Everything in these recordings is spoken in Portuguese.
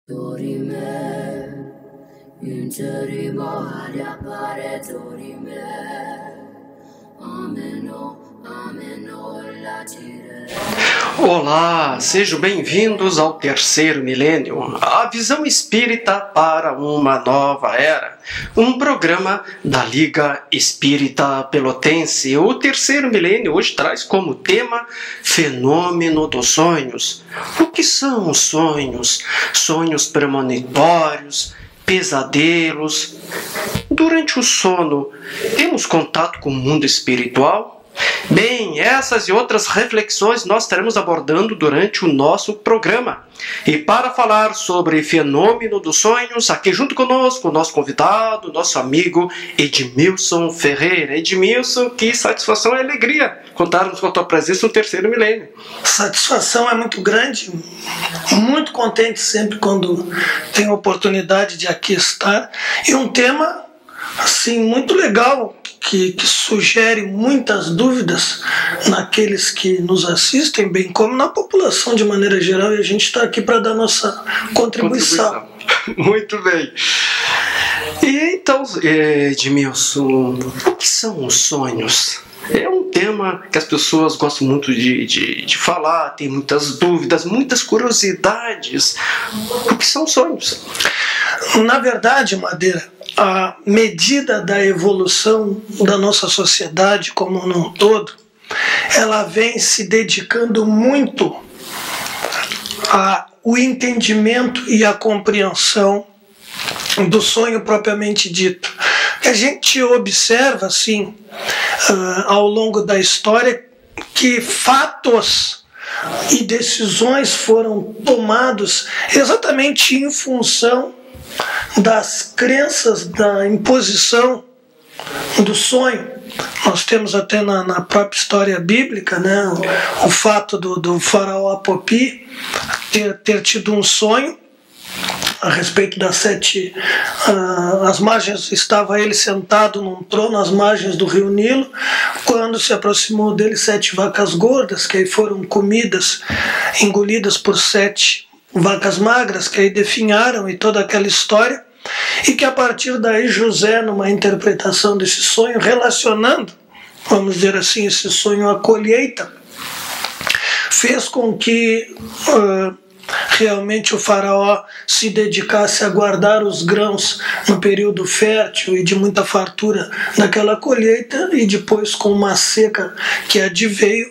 Dorime, interima appare dorime, ameno, latire. Olá, sejam bem-vindos ao terceiro milênio, a visão espírita para uma nova era, um programa da Liga Espírita Pelotense. O terceiro milênio hoje traz como tema fenômeno dos sonhos. O que são os sonhos? Sonhos premonitórios, pesadelos. Durante o sono, temos contato com o mundo espiritual? Bem, essas e outras reflexões nós estaremos abordando durante o nosso programa. E para falar sobre fenômeno dos sonhos, aqui junto conosco, o nosso convidado, nosso amigo Edmilson Ferreira. Edmilson, que satisfação e alegria contarmos com a tua presença no terceiro milênio. Satisfação é muito grande, muito contente sempre quando tenho a oportunidade de aqui estar. E um tema assim muito legal, que sugere muitas dúvidas naqueles que nos assistem, bem como na população de maneira geral, e a gente está aqui para dar nossa contribuição. Muito bem. E então, Edmilson, o que são os sonhos? É um tema que as pessoas gostam muito de falar, tem muitas dúvidas, muitas curiosidades. O que são sonhos? Na verdade, Madeira, a medida da evolução da nossa sociedade como um todo, ela vem se dedicando muito ao entendimento e à compreensão do sonho propriamente dito. A gente observa, assim, ao longo da história, que fatos e decisões foram tomados exatamente em função das crenças da imposição do sonho. Nós temos até na própria história bíblica, né, o fato do faraó Apopi ter tido um sonho a respeito das as margens, estava ele sentado num trono às margens do rio Nilo, quando se aproximou dele 7 vacas gordas, que aí foram comidas, engolidas por 7 vacas magras, que aí definharam, e toda aquela história, e que a partir daí José, numa interpretação desse sonho, relacionando, vamos dizer assim, esse sonho à colheita, fez com que realmente o faraó se dedicasse a guardar os grãos no período fértil e de muita fartura daquela colheita, e depois, com uma seca que adveio,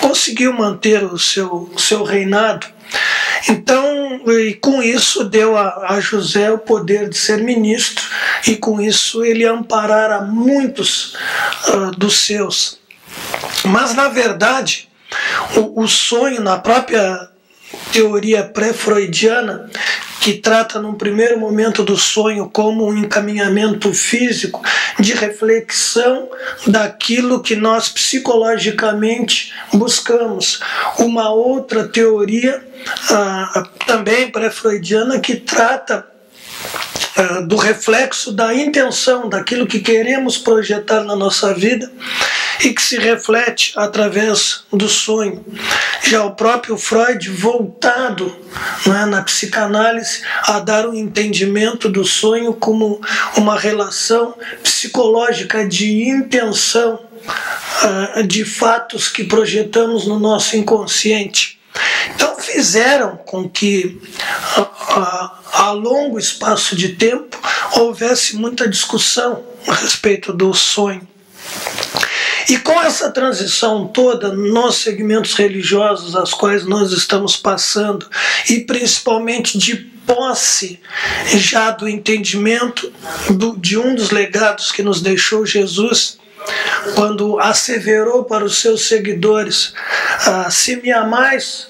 conseguiu manter o seu reinado. Então, e com isso deu a José o poder de ser ministro, e com isso ele amparara muitos dos seus. Mas, na verdade, o sonho, na própria teoria pré-freudiana, que trata num primeiro momento do sonho como um encaminhamento físico de reflexão daquilo que nós psicologicamente buscamos. Uma outra teoria, também pré-freudiana, que trata do reflexo da intenção, daquilo que queremos projetar na nossa vida, e que se reflete através do sonho. Já o próprio Freud, voltado, né, na psicanálise, a dar um entendimento do sonho como uma relação psicológica de intenção, de fatos que projetamos no nosso inconsciente. Então fizeram com que a longo espaço de tempo houvesse muita discussão a respeito do sonho. E com essa transição toda nos segmentos religiosos aos quais nós estamos passando, e principalmente de posse já do entendimento de um dos legados que nos deixou Jesus, quando asseverou para os seus seguidores: se me amais,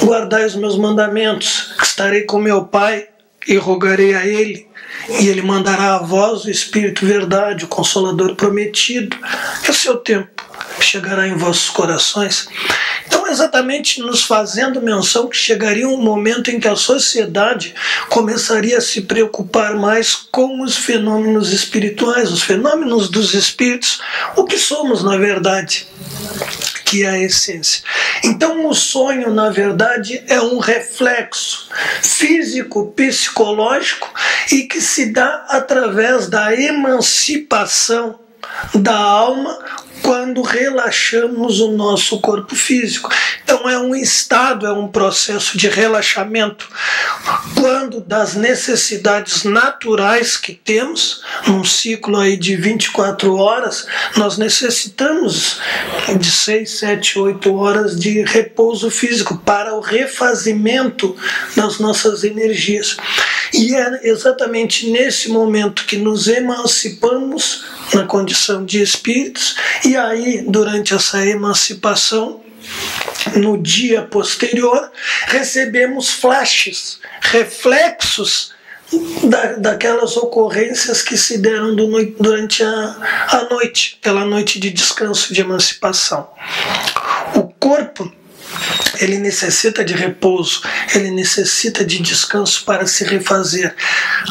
guardai os meus mandamentos, estarei com meu Pai e rogarei a Ele, e Ele mandará a vós o Espírito Verdade, o Consolador prometido, que o seu tempo chegará em vossos corações. Então, exatamente nos fazendo menção que chegaria um momento em que a sociedade começaria a se preocupar mais com os fenômenos espirituais, os fenômenos dos espíritos, o que somos na verdade, que é a essência. Então o sonho, na verdade, é um reflexo físico, psicológico e que se dá através da emancipação da alma quando relaxamos o nosso corpo físico. Então é um estado, é um processo de relaxamento quando das necessidades naturais que temos, num ciclo aí de 24 horas, nós necessitamos de 6, 7, 8 horas de repouso físico para o refazimento das nossas energias. E é exatamente nesse momento que nos emancipamos na condição de espíritos, e aí, durante essa emancipação, no dia posterior, recebemos flashes, reflexos daquelas ocorrências que se deram durante a noite, aquela noite de descanso, de emancipação. O corpo, ele necessita de repouso, ele necessita de descanso para se refazer.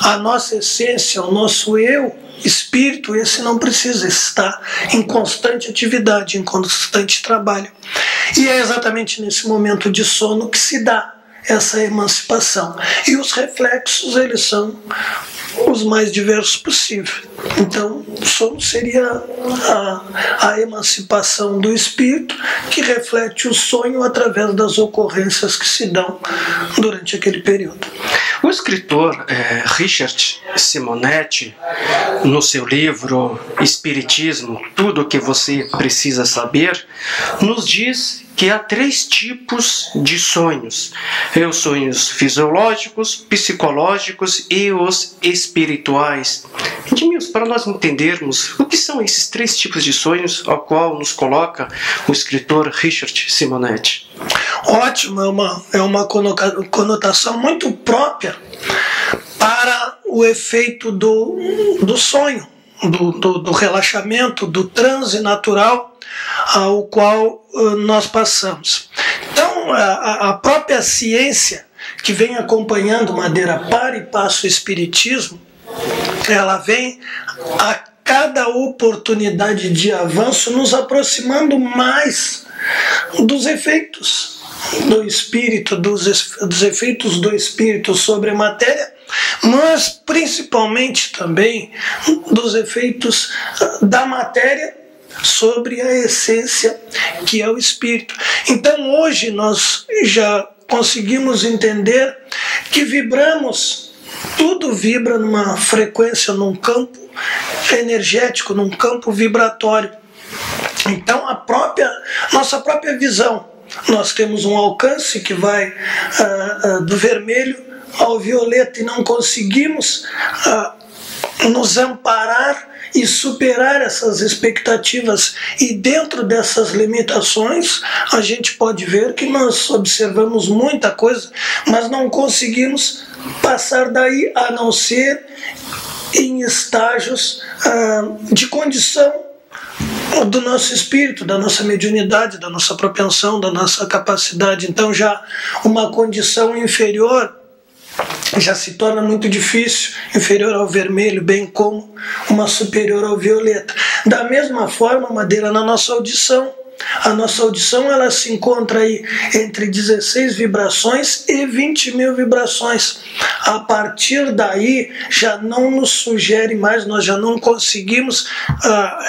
A nossa essência, o nosso eu, espírito, esse não precisa estar em constante atividade, em constante trabalho. E é exatamente nesse momento de sono que se dá essa emancipação. E os reflexos, eles são os mais diversos possíveis. Então, o sono seria a emancipação do espírito, que reflete o sonho através das ocorrências que se dão durante aquele período. O escritor Richard Simonetti, no seu livro Espiritismo, Tudo o que Você Precisa Saber, nos diz que há 3 tipos de sonhos: os sonhos fisiológicos, psicológicos e os espirituais. Edmilson, para nós entendermos o que são esses 3 tipos de sonhos ao qual nos coloca o escritor Richard Simonetti. Ótimo, é uma conotação muito própria para o efeito do sonho, do relaxamento, do transe natural ao qual nós passamos. Então, a própria ciência que vem acompanhando Madeira para e passa o Espiritismo, ela vem a cada oportunidade de avanço nos aproximando mais dos efeitos do espírito, dos efeitos do espírito sobre a matéria, mas principalmente também dos efeitos da matéria sobre a essência que é o espírito. Então hoje nós já conseguimos entender que vibramos, tudo vibra numa frequência, num campo energético, num campo vibratório. Então nossa própria visão, nós temos um alcance que vai do vermelho ao violeta e não conseguimos nos amparar e superar essas expectativas, e dentro dessas limitações a gente pode ver que nós observamos muita coisa, mas não conseguimos passar daí, a não ser em estágios de condição do nosso espírito, da nossa mediunidade, da nossa propensão, da nossa capacidade. Então já uma condição inferior já se torna muito difícil, inferior ao vermelho, bem como uma superior ao violeta. Da mesma forma, Madeira, na nossa audição, a nossa audição ela se encontra aí entre 16 vibrações e 20 mil vibrações. A partir daí já não nos sugere mais, nós já não conseguimos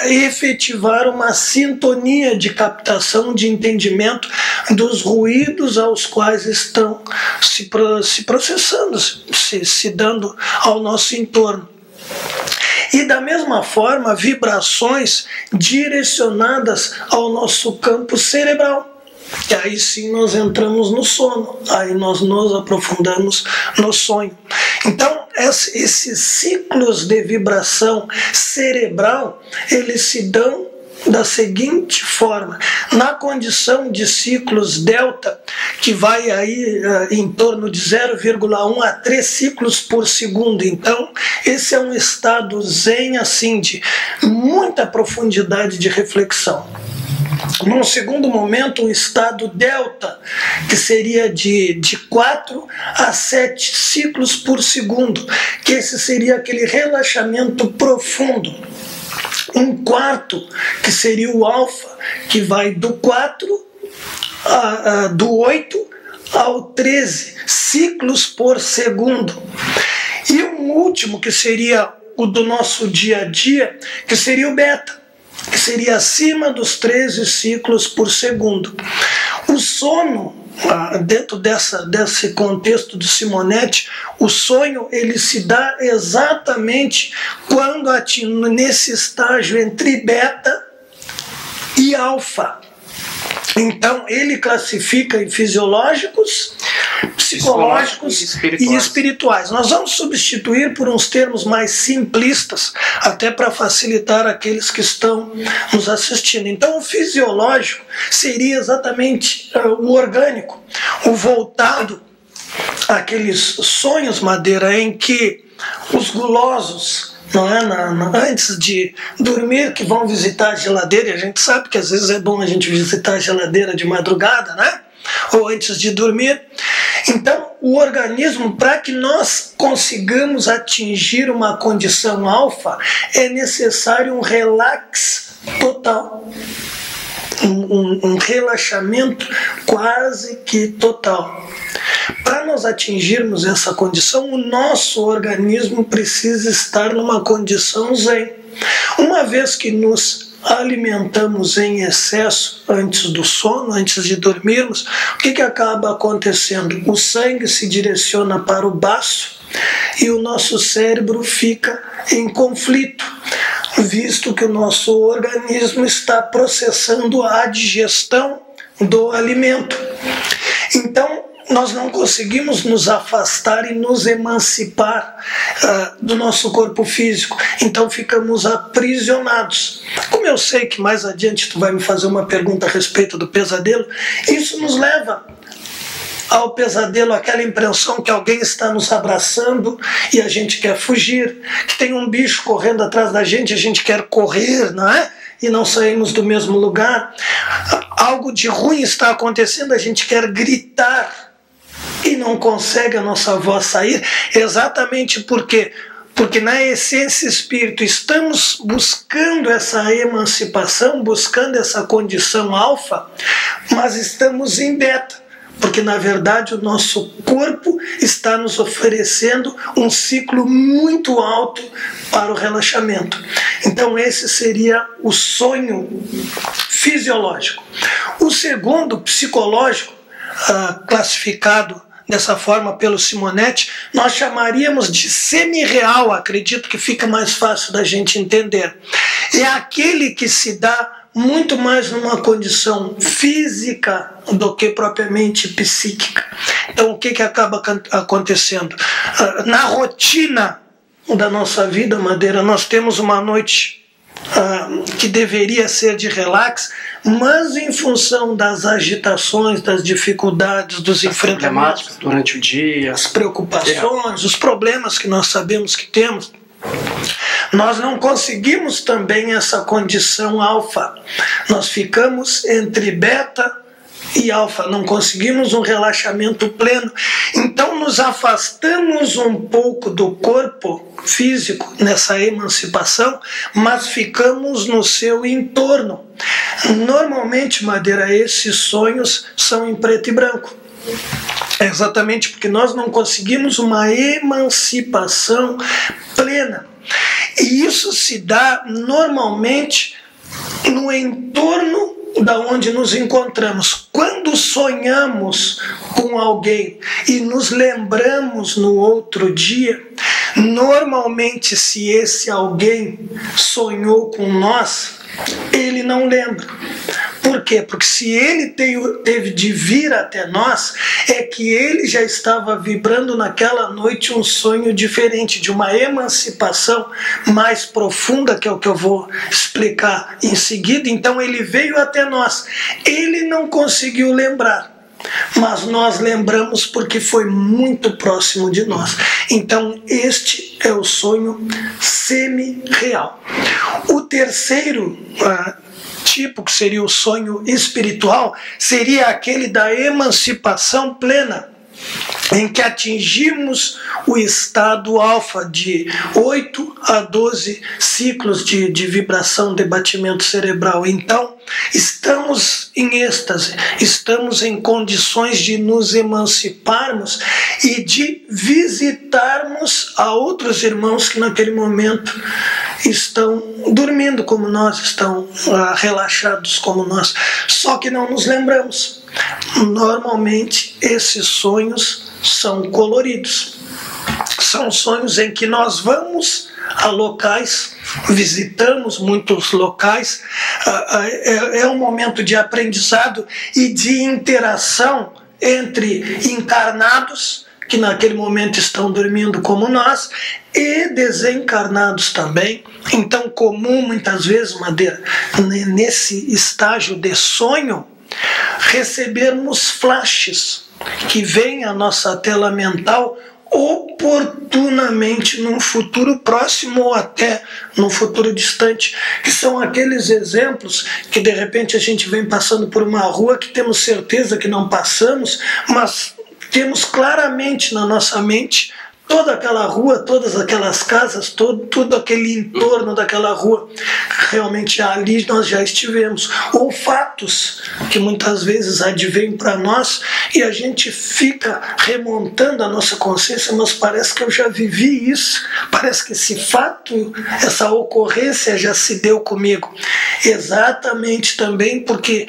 efetivar uma sintonia de captação, de entendimento dos ruídos aos quais estão se processando, se dando ao nosso entorno. E da mesma forma, vibrações direcionadas ao nosso campo cerebral. E aí sim nós entramos no sono, aí nós nos aprofundamos no sonho. Então, esses ciclos de vibração cerebral, eles se dão da seguinte forma: na condição de ciclos delta, que vai aí em torno de 0,1 a 3 ciclos por segundo. Então esse é um estado zen, assim, de muita profundidade de reflexão. Num segundo momento, um estado delta, que seria de 4 a 7 ciclos por segundo, que esse seria aquele relaxamento profundo. Um quarto, que seria o alfa, que vai do 8 ao 13 ciclos por segundo. E um último, que seria o do nosso dia a dia, que seria o beta, que seria acima dos 13 ciclos por segundo. O sono, dentro desse contexto do Simonetti, o sonho ele se dá exatamente quando nesse estágio entre beta e alfa. Então ele classifica em fisiológicos, psicológicos e espirituais. Nós vamos substituir por uns termos mais simplistas, até para facilitar aqueles que estão nos assistindo. Então o fisiológico seria exatamente o orgânico, o voltado àqueles sonhos, Madeira, em que os gulosos, não é? Antes de dormir, que vão visitar a geladeira, e a gente sabe que às vezes é bom a gente visitar a geladeira de madrugada, né? Ou antes de dormir. Então, o organismo, para que nós consigamos atingir uma condição alfa, é necessário um relax total. Um relaxamento quase que total. Para nós atingirmos essa condição, o nosso organismo precisa estar numa condição zen. Uma vez que nos alimentamos em excesso antes do sono, antes de dormirmos, o que acaba acontecendo? O sangue se direciona para o baço e o nosso cérebro fica em conflito, visto que o nosso organismo está processando a digestão do alimento. Então, nós não conseguimos nos afastar e nos emancipar do nosso corpo físico. Então ficamos aprisionados. Como eu sei que mais adiante tu vai me fazer uma pergunta a respeito do pesadelo, isso nos leva ao pesadelo, aquela impressão que alguém está nos abraçando e a gente quer fugir, que tem um bicho correndo atrás da gente, a gente quer correr, não é? E não saímos do mesmo lugar. Algo de ruim está acontecendo, a gente quer gritar e não consegue a nossa voz sair, exatamente porque na essência espírito estamos buscando essa emancipação, buscando essa condição alfa, mas estamos em beta, porque na verdade o nosso corpo está nos oferecendo um ciclo muito alto para o relaxamento. Então esse seria o sonho fisiológico. O segundo, psicológico, classificado dessa forma pelo Simonetti, nós chamaríamos de semi-real, acredito que fica mais fácil da gente entender. É aquele que se dá muito mais numa condição física do que propriamente psíquica. Então o que acaba acontecendo? Na rotina da nossa vida, Madeira, nós temos uma noite que deveria ser de relax, mas em função das agitações, das dificuldades, dos enfrentamentos durante o dia, as preocupações, os problemas que nós sabemos que temos, nós não conseguimos também essa condição alfa. Nós ficamos entre beta e alfa, não conseguimos um relaxamento pleno. Então nos afastamos um pouco do corpo físico nessa emancipação, mas ficamos no seu entorno. Normalmente, Madeira, esses sonhos são em preto e branco. É exatamente porque nós não conseguimos uma emancipação plena. E isso se dá normalmente no entorno da onde nos encontramos. Quando sonhamos com alguém e nos lembramos no outro dia, normalmente se esse alguém sonhou com nós, ele não lembra. Por quê? Porque se ele teve de vir até nós, é que ele já estava vibrando naquela noite um sonho diferente, de uma emancipação mais profunda, que é o que eu vou explicar em seguida. Então ele veio até nós. Ele não conseguiu lembrar, mas nós lembramos porque foi muito próximo de nós. Então este é o sonho semi-real. O terceiro tipo, que seria o sonho espiritual, seria aquele da emancipação plena, em que atingimos o estado alfa de 8 a 12 ciclos de vibração, de batimento cerebral. Então, estamos em êxtase, estamos em condições de nos emanciparmos e de visitarmos a outros irmãos que naquele momento estão dormindo como nós, estão relaxados como nós, só que não nos lembramos. Normalmente esses sonhos são coloridos, são sonhos em que nós vamos a locais, visitamos muitos locais, é um momento de aprendizado e de interação entre encarnados, que naquele momento estão dormindo como nós, e desencarnados também. Então, comum muitas vezes, Madeira, nesse estágio de sonho, recebermos flashes que vêm à nossa tela mental oportunamente num futuro próximo ou até num futuro distante, que são aqueles exemplos que de repente a gente vem passando por uma rua que temos certeza que não passamos, mas temos claramente na nossa mente toda aquela rua, todas aquelas casas, todo aquele entorno daquela rua. Realmente ali nós já estivemos. Ou fatos que muitas vezes advêm para nós e a gente fica remontando a nossa consciência, mas parece que eu já vivi isso, parece que esse fato, essa ocorrência já se deu comigo. Exatamente também porque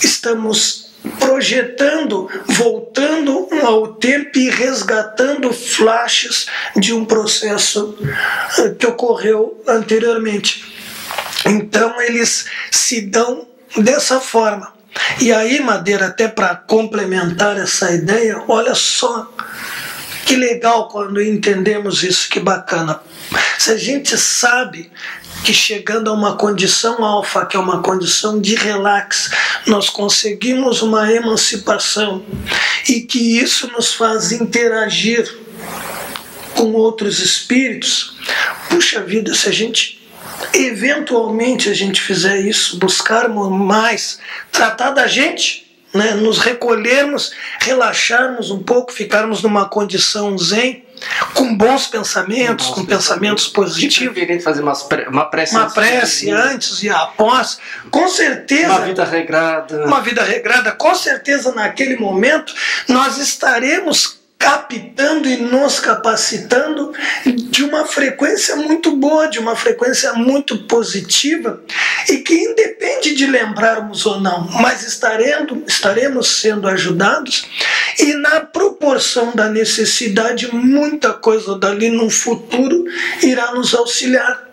estamos projetando, voltando ao tempo e resgatando flashes de um processo que ocorreu anteriormente. Então eles se dão dessa forma. E aí, Madeira, até para complementar essa ideia, olha só que legal quando entendemos isso, que bacana. Se a gente sabe que chegando a uma condição alfa, que é uma condição de relax, nós conseguimos uma emancipação e que isso nos faz interagir com outros espíritos, puxa vida, se a gente eventualmente a gente fizer isso, buscarmos mais, tratar da gente, né, nos recolhermos, relaxarmos um pouco, ficarmos numa condição zen, com bons pensamentos, com pensamentos positivos. Querendo fazer uma prece antes e após, com certeza. Uma vida regrada. Uma vida regrada, com certeza naquele momento nós estaremos captando e nos capacitando de uma frequência muito boa, de uma frequência muito positiva e que independe de lembrarmos ou não, mas estaremos sendo ajudados e na proporção da necessidade muita coisa dali no futuro irá nos auxiliar.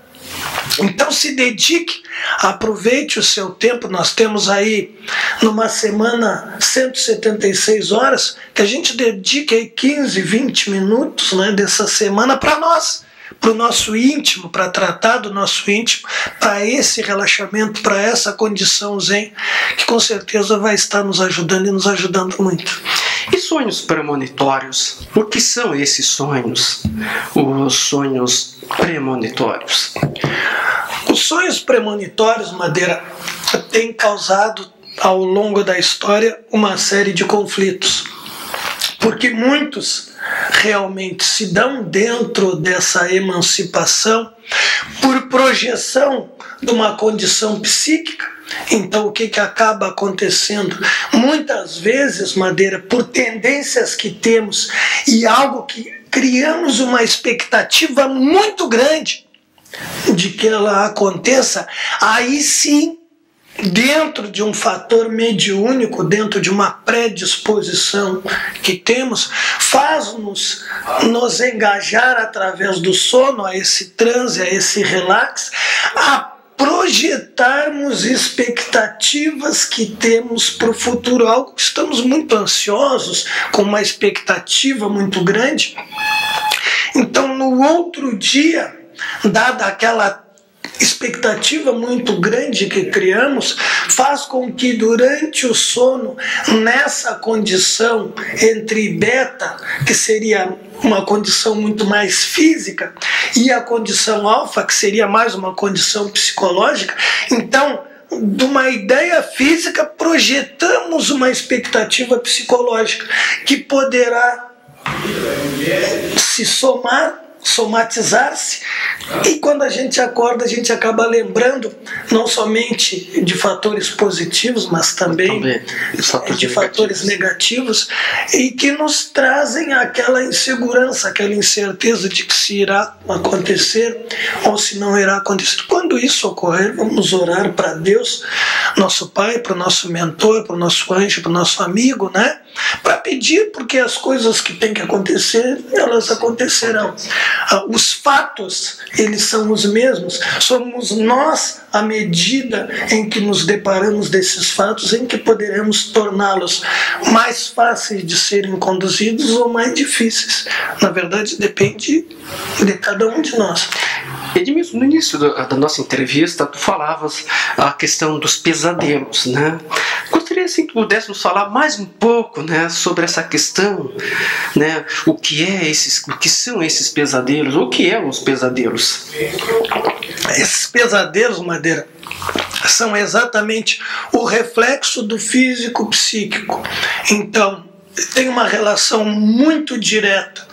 Então se dedique, aproveite o seu tempo. Nós temos aí numa semana 176 horas, que a gente dedique aí 15, 20 minutos, né, dessa semana para nós, para o nosso íntimo, para tratar do nosso íntimo, para esse relaxamento, para essa condição zen, que com certeza vai estar nos ajudando e nos ajudando muito. E sonhos premonitórios? O que são esses sonhos? Os sonhos premonitórios? Os sonhos premonitórios, Madeira, têm causado ao longo da história uma série de conflitos, porque muitos realmente se dão dentro dessa emancipação por projeção de uma condição psíquica. Então o que acaba acontecendo? Muitas vezes, Madeira, por tendências que temos e algo que criamos uma expectativa muito grande de que ela aconteça, aí sim, dentro de um fator mediúnico, dentro de uma predisposição que temos, faz-nos nos engajar através do sono, a esse transe, a esse relax, a projetarmos expectativas que temos para o futuro, algo que estamos muito ansiosos, com uma expectativa muito grande. Então, no outro dia, dada aquela expectativa muito grande que criamos, faz com que durante o sono, nessa condição entre beta, que seria uma condição muito mais física, e a condição alfa, que seria mais uma condição psicológica, então, de uma ideia física, projetamos uma expectativa psicológica que poderá se somar somatizar-se, e quando a gente acorda, a gente acaba lembrando não somente de fatores positivos, mas também de fatores negativos, e que nos trazem aquela insegurança, aquela incerteza de que se irá acontecer ou se não irá acontecer. Quando isso ocorrer, vamos orar para Deus, nosso Pai, para o nosso mentor, para o nosso anjo, para o nosso amigo, né? Para pedir, porque as coisas que têm que acontecer, elas acontecerão. Os fatos, eles são os mesmos. Somos nós, à medida em que nos deparamos desses fatos, em que poderemos torná-los mais fáceis de serem conduzidos ou mais difíceis. Na verdade, depende de cada um de nós. Edmilson, no início da nossa entrevista, tu falavas a questão dos pesadelos, né? Gostaria assim, que pudéssemos falar mais um pouco, né, sobre essa questão, né? O que são esses pesadelos? O que são os pesadelos? Esses pesadelos, Madeira, são exatamente o reflexo do físico psíquico. Então, tem uma relação muito direta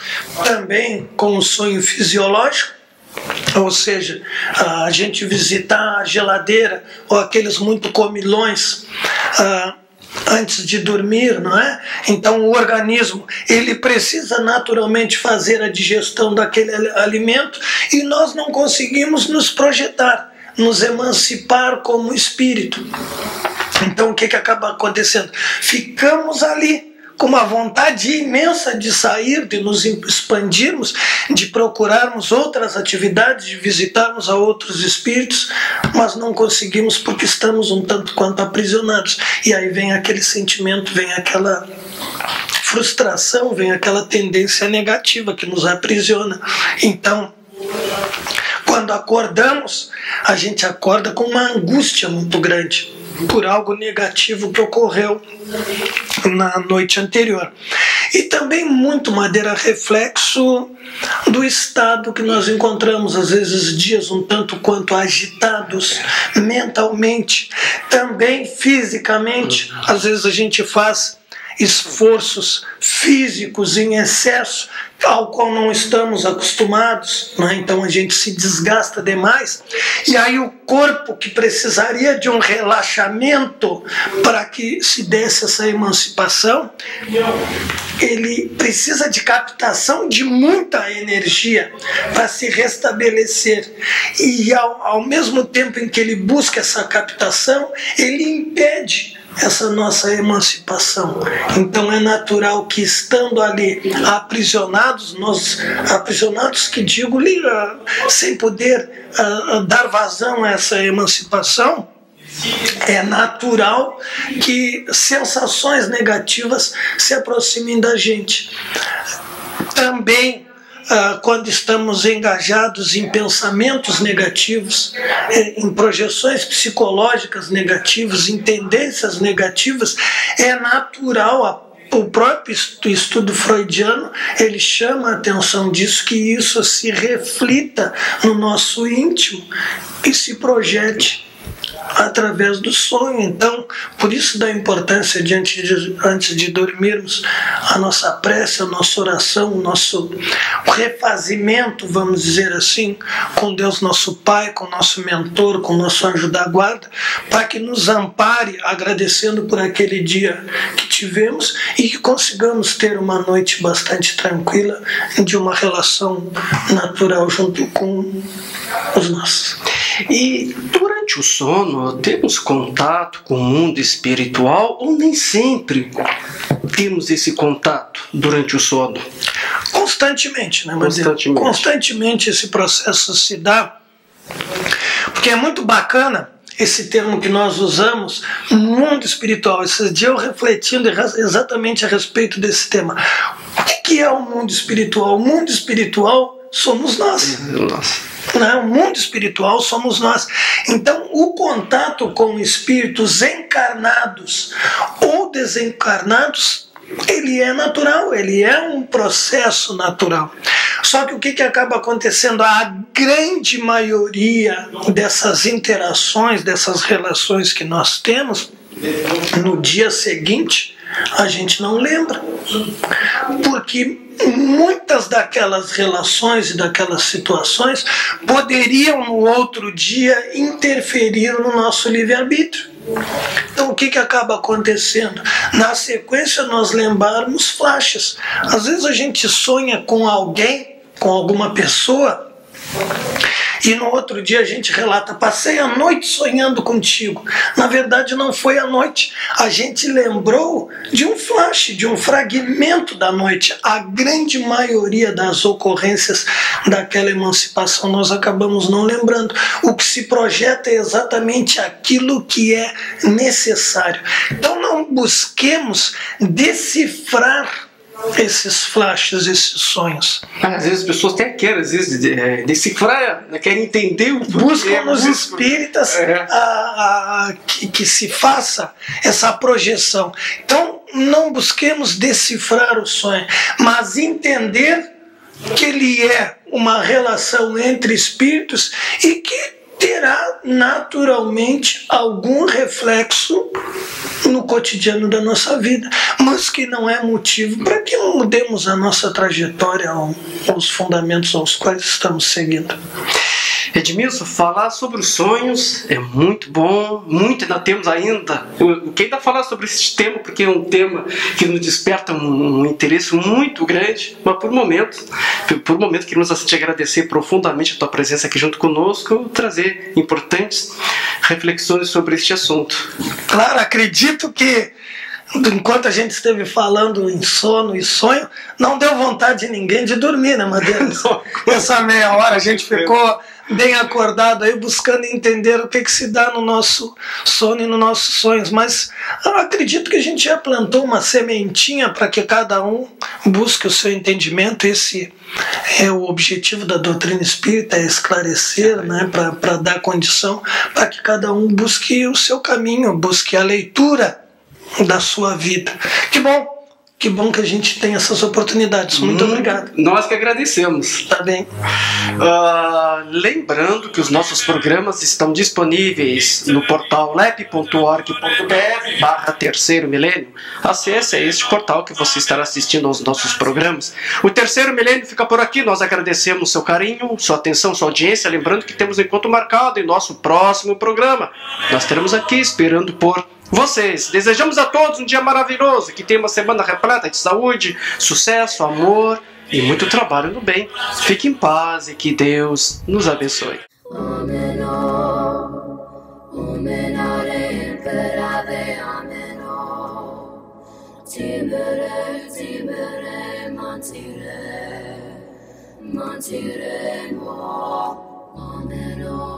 também com o sonho fisiológico. Ou seja, a gente visitar a geladeira ou aqueles muito comilões antes de dormir, não é? Então o organismo, ele precisa naturalmente fazer a digestão daquele alimento e nós não conseguimos nos projetar, nos emancipar como espírito. Então o que acaba acontecendo? Ficamos ali com uma vontade imensa de sair, de nos expandirmos, de procurarmos outras atividades, de visitarmos a outros espíritos, mas não conseguimos porque estamos um tanto quanto aprisionados. E aí vem aquele sentimento, vem aquela frustração, vem aquela tendência negativa que nos aprisiona. Então, quando acordamos, a gente acorda com uma angústia muito grande por algo negativo que ocorreu na noite anterior. E também muito, Madeira, reflexo do estado que nós encontramos, às vezes dias um tanto quanto agitados mentalmente, também fisicamente. Às vezes a gente faz esforços físicos em excesso, ao qual não estamos acostumados, né? Então a gente se desgasta demais, e aí o corpo, que precisaria de um relaxamento para que se desse essa emancipação, ele precisa de captação de muita energia para se restabelecer, e ao mesmo tempo em que ele busca essa captação, ele impede essa nossa emancipação. Então é natural que, estando ali aprisionados, que digo, sem poder dar vazão a essa emancipação, é natural que sensações negativas se aproximem da gente. Também, quando estamos engajados em pensamentos negativos, em projeções psicológicas negativas, em tendências negativas, é natural. O próprio estudo freudiano, ele chama a atenção disso, que isso se reflita no nosso íntimo e se projete através do sonho. Então, por isso da importância de antes de dormirmos, a nossa prece, a nossa oração, o nosso refazimento, vamos dizer assim, com Deus nosso Pai, com o nosso mentor, com o nosso anjo da guarda, para que nos ampare, agradecendo por aquele dia que tivemos e que consigamos ter uma noite bastante tranquila, de uma relação natural junto com os nossos. E durante o sono, temos contato com o mundo espiritual ou nem sempre temos esse contato durante o sono? Constantemente, né? Constantemente esse processo se dá, porque é muito bacana esse termo que nós usamos, mundo espiritual. Esses dias eu refletindo exatamente a respeito desse tema. O que é o mundo espiritual? O mundo espiritual somos nós. O mundo espiritual somos nós. Então, o contato com espíritos encarnados ou desencarnados, ele é natural, ele é um processo natural. Só que o que acaba acontecendo? A grande maioria dessas interações, dessas relações que nós temos, no dia seguinte, a gente não lembra. Porque muitas daquelas relações e daquelas situações poderiam no outro dia interferir no nosso livre-arbítrio. Então o que acaba acontecendo? Na sequência nós lembrarmos flashes. Às vezes a gente sonha com alguém, com alguma pessoa, e no outro dia a gente relata: passei a noite sonhando contigo. Na verdade não foi a noite. A gente lembrou de um flash, de um fragmento da noite. A grande maioria das ocorrências daquela emancipação nós acabamos não lembrando. O que se projeta é exatamente aquilo que é necessário. Então não busquemos decifrar esses flashes, esses sonhos. Às vezes as pessoas até querem, às vezes, decifrar, querem entender o porquê. Buscam nos espíritas que se faça essa projeção. Então, não busquemos decifrar o sonho, mas entender que ele é uma relação entre espíritos e que terá naturalmente algum reflexo no cotidiano da nossa vida, mas que não é motivo para que mudemos a nossa trajetória aos fundamentos aos quais estamos seguindo. Edmilson, falar sobre os sonhos é muito bom, ainda temos ainda. Eu quero ainda falar sobre esse tema, porque é um tema que nos desperta um interesse muito grande, mas por momento queremos te agradecer profundamente a tua presença aqui junto conosco, trazer importantes reflexões sobre este assunto. Claro, acredito que enquanto a gente esteve falando em sono e sonho, não deu vontade de ninguém de dormir, né, Madeira? Essa meia hora a gente ficou bem acordado aí, buscando entender o que se dá no nosso sono e nos nossos sonhos. Mas eu acredito que a gente já plantou uma sementinha para que cada um busque o seu entendimento. Esse é o objetivo da doutrina espírita, é esclarecer, né, para dar condição para que cada um busque o seu caminho, busque a leitura da sua vida. Que bom que a gente tem essas oportunidades. Muito obrigado. Nós que agradecemos. Tá bem. Lembrando que os nossos programas estão disponíveis no portal lep.org.br/Terceiro Milênio. Acesse este portal que você estará assistindo aos nossos programas. O Terceiro Milênio fica por aqui. Nós agradecemos seu carinho, sua atenção, sua audiência. Lembrando que temos um encontro marcado em nosso próximo programa. Nós estaremos aqui esperando por vocês. Desejamos a todos um dia maravilhoso, que tenha uma semana repleta de saúde, sucesso, amor e muito trabalho no bem. Fique em paz e que Deus nos abençoe. Mantire mo, ameno.